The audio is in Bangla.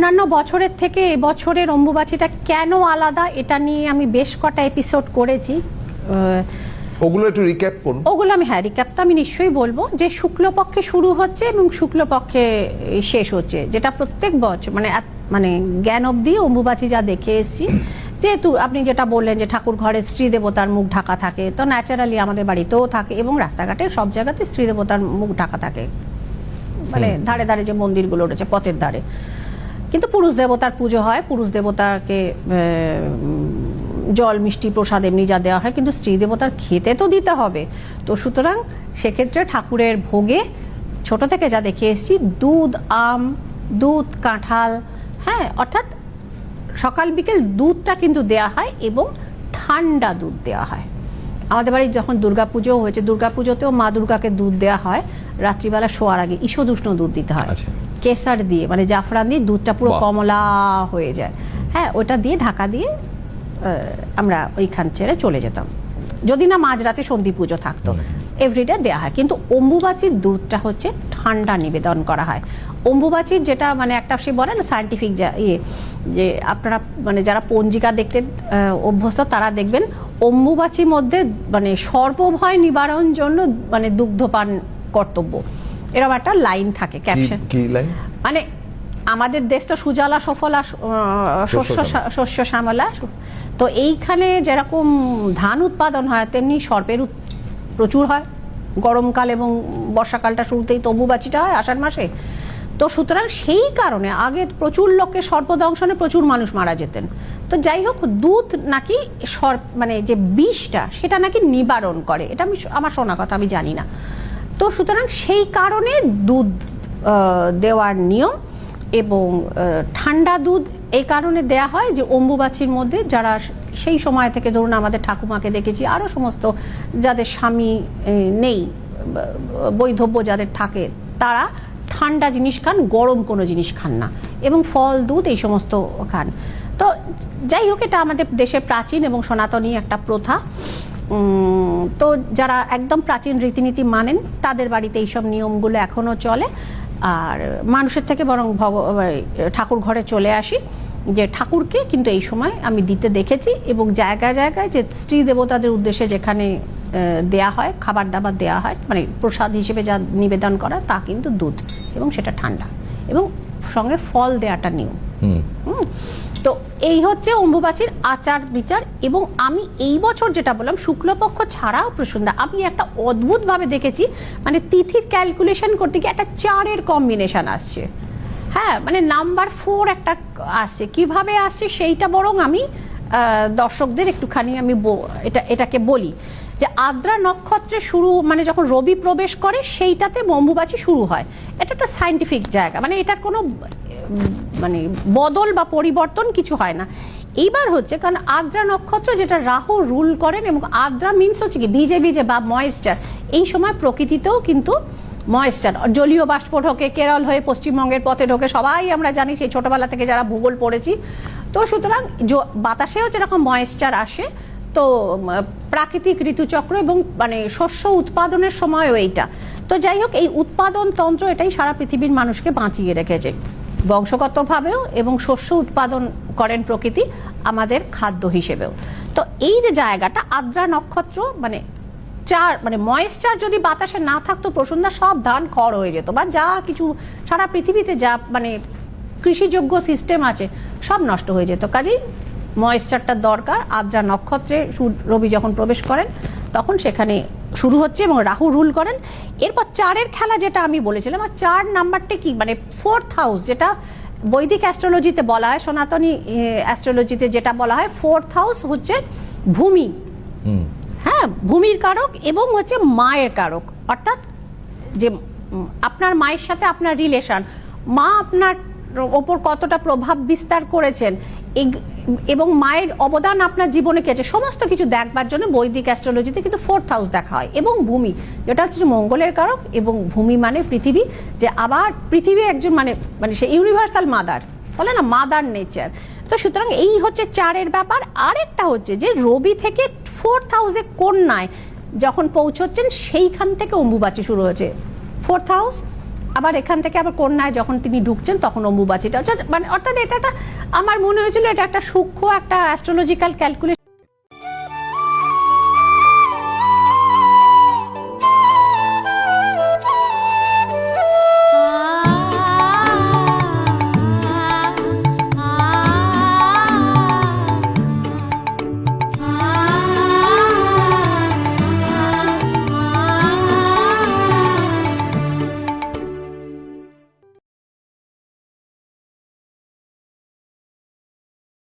অন্যান্য বছরের থেকে এবছরের অম্বুবাচীটা কেন আলাদা এটা নিয়ে আমি বেশ কটা এপিসোড করেছি। ওগুলো একটু রিক্যাপ করুন। ওগুলো আমি রিক্যাপটা আমি নিশ্চয়ই বলবো যে শুক্লপক্ষে শুরু হচ্ছে এবং শুক্লপক্ষে শেষ হচ্ছে, যেটা প্রত্যেক বছর মানে জ্ঞান অবধি অম্বুবাচী যা দেখে এসেছি। যেহেতু আপনি যেটা বললেন যে ঠাকুর ঘরে স্ত্রী দেবতার মুখ ঢাকা থাকে, তো ন্যাচারালি আমাদের বাড়িতেও থাকে এবং রাস্তাঘাটে সব জায়গাতে স্ত্রী দেবতার মুখ ঢাকা থাকে, মানে ধারে ধারে যে মন্দিরগুলো রয়েছে পথের ধারে। কিন্তু পুরুষ দেবতার পুজো হয়, পুরুষ দেবতাকে জল মিষ্টি প্রসাদ এমনি যা দেওয়া হয়, কিন্তু স্ত্রী দেবতার খেতে তো দিতে হবে। তো সুতরাং সেক্ষেত্রে ঠাকুরের ভোগে ছোট থেকে যা দেখে এসেছি, দুধ, আম, দুধ, কাঁঠাল, হ্যাঁ, অর্থাৎ সকাল বিকেল দুধটা কিন্তু দেয়া হয় এবং ঠান্ডা দুধ দেওয়া হয়। আমাদের বাড়ি যখন দুর্গাপুজো হয়েছে, দুর্গাপুজোতেও মা দুর্গাকে দুধ দেওয়া হয় রাত্রিবেলা শোয়ার আগে, ঈষদুষ্ণ দুধ দিতে হয়, কেসার দিয়ে, মানে জাফরান দিয়ে দুধটা পুরো কমলা হয়ে যায়, হ্যাঁ, ওটা দিয়ে ঢাকা দিয়ে আমরা ওইখান ছেড়ে চলে যেতাম, যদি না মাঝরাতে সন্ধি পুজো থাকতো। এভরিডে দেওয়া হয়, কিন্তু অম্বুবাচীর দুধটা হচ্ছে ঠান্ডা নিবেদন করা হয়। অম্বুবাচীর যেটা মানে একটা সে বলে না সায়েন্টিফিক যে আপনারা মানে যারা পঞ্জিকা দেখতে অভ্যস্ত তারা দেখবেন অম্বুবাচীর মধ্যে মানে সর্বভয় নিবারণ জন্য মানে দুগ্ধপান কর্তব্য, এরকম একটা লাইন থাকে, ক্যাপশন। কি লাইন? মানে আমাদের দেশ তো সুজলা সফলা শস্য শ্যামলা, তো এইখানে যেরকম ধান উৎপাদন হয় তেমনি সর্পের প্রচুর হয় গরমকাল এবং বর্ষাকালটা শুরুতেই তো অম্বুবাচীটা হয় আষাঢ় মাসে। তো সুতরাং সেই কারণে আগে প্রচুর লোকের সর্পদংশনে প্রচুর মানুষ মারা যেতেন। তো যাই হোক, দুধ নাকি মানে যে বিষটা সেটা নাকি নিবারণ করে, এটা আমার শোনা কথা, আমি জানি না। তো সুতরাং সেই কারণে দুধ দেওয়ার নিয়ম, এবং ঠান্ডা দুধ এই কারণে দেয়া হয় যে অম্বুবাচীর মধ্যে যারা সেই সময় থেকে, ধরুন আমাদের ঠাকুমাকে দেখেছি, আরও সমস্ত যাদের স্বামী নেই, বৈধব্য যাদের থাকে, তারা ঠান্ডা জিনিস খান, গরম কোনো জিনিস খান না, এবং ফল দুধ এই সমস্ত খান। তো যাই হোক, এটা আমাদের দেশে প্রাচীন এবং সনাতনী একটা প্রথা। তো যারা একদম প্রাচীন রীতিনীতি মানেন তাদের বাড়িতে এইসব নিয়মগুলো এখনও চলে। আর মানুষের থেকে বরং ঠাকুর ঘরে চলে আসি, যে ঠাকুরকে কিন্তু এই সময় আমি দিতে দেখেছি, এবং জায়গায় জায়গায় যে স্ত্রী দেবতাদের উদ্দেশ্যে যেখানে দেয়া হয়, খাবার দাবার দেয়া হয়, মানে প্রসাদ হিসেবে যা নিবেদন করা, তা কিন্তু দুধ, এবং সেটা ঠান্ডা, এবং সঙ্গে ফল দেওয়াটা নিয়ম। তো এই হচ্ছে অম্বুবাচীর আচার বিচার। এবং আমি এই বছর যেটা বললাম, শুক্লপক্ষ ছাড়াও প্রসন্দা, আমি একটা অদ্ভুতভাবে দেখেছি, মানে তিথির ক্যালকুলেশন করতে গিয়ে একটা 4-এর কম্বিনেশন আসছে, হ্যাঁ, মানে নাম্বার 4 একটা আসছে। কিভাবে আসছে সেইটা বরং আমি দর্শকদের একটুখানি আমি এটাকে বলি, যে আদ্রা নক্ষত্রে শুরু, মানে যখন রবি প্রবেশ করে সেইটাতে অম্বুবাচী শুরু হয়। এটা একটা সায়েন্টিফিক জায়গা, মানে এটার কোনো মানে বদল বা পরিবর্তন কিছু হয় না। এইবার হচ্ছে কারণ আদ্রা নক্ষত্র যেটা রাহু রুল করেন, এবং আদ্রা মিনস হচ্ছে কি ভিজে ভিজে বা ময়েশ্চার। এই সময় প্রকৃতিতেও কিন্তু ময়েশ্চার, জলীয় বাষ্প ঢোকে, কেরল হয়ে পশ্চিমবঙ্গের পথে ঢোকে, সবাই আমরা জানি সেই ছোটবেলা থেকে যারা ভূগোল পড়েছি। তো সুতরাং বাতাসেও যেরকম ময়েশ্চার আসে, তো প্রাকৃতিক ঋতুচক্র এবং মানে শস্য উৎপাদনের সময়ও এইটা। তো যাই হোক, এই উৎপাদন তন্ত্র এটাই সারা পৃথিবীর মানুষকে বাঁচিয়ে রেখেছে বংশগতভাবেও, এবং শস্য উৎপাদন করেন প্রকৃতি আমাদের খাদ্য হিসেবেও। তো এই যে জায়গাটা আদ্রা নক্ষত্র, মানে মানে ময়েশ্চার যদি বাতাসে না থাকতো প্রসন্দা, সব ধান খড় হয়ে যেত, বা যা কিছু সারা পৃথিবীতে যা মানে কৃষিযোগ্য সিস্টেম আছে সব নষ্ট হয়ে যেত। কাজেই ময়েশ্চারটা দরকার। আদ্রা নক্ষত্রে রবি যখন প্রবেশ করেন তখন সেখানে শুরু হচ্ছে, এবং রাহু রুল করেন। এরপর 4-এর খেলা যেটা আমি বলেছিলাম, আর 4 নাম্বারটা কি, মানে 4th হাউস, যেটা বৈদিক অ্যাস্ট্রোলজিতে বলা হয়, সনাতনী অ্যাস্ট্রোলজিতে যেটা বলা হয়, 4th হাউস হচ্ছে ভূমি, হ্যাঁ, ভূমির কারক, এবং হচ্ছে মায়ের কারক, অর্থাৎ যে আপনার মায়ের সাথে আপনার রিলেশন, মা আপনার ওপর কতটা প্রভাব বিস্তার করেছেন, এবং মায়ের অবদান আপনার জীবনে কি আছে, সমস্ত কিছু দেখবার জন্য বৈদিক অ্যাস্ট্রোলজিতে কিন্তু 4th হাউস দেখা হয়। এবং ভূমি যেটা হচ্ছে মঙ্গলের কারক, এবং ভূমি মানে পৃথিবী, যে আবার পৃথিবী একজন মানে সে ইউনিভার্সাল মাদার, বলে না, মাদার নেচার। তো সুতরাং এই হচ্ছে 4-এর ব্যাপার। আরেকটা হচ্ছে যে রবি থেকে 4th হাউসে কন্যায় যখন পৌঁছচ্ছেন, সেইখান থেকে অম্বুবাচী শুরু হয়েছে। 4th হাউস আবার এখান থেকে আবার কন্যায় যখন তিনি ঢুকছেন তখন অম্বুবাচীটা মানে অর্থাৎ এটা একটা আমার মনে হয়েছিল এটা একটা সূক্ষ্ম একটা অ্যাস্ট্রোলজিক্যাল ক্যালকুলেশন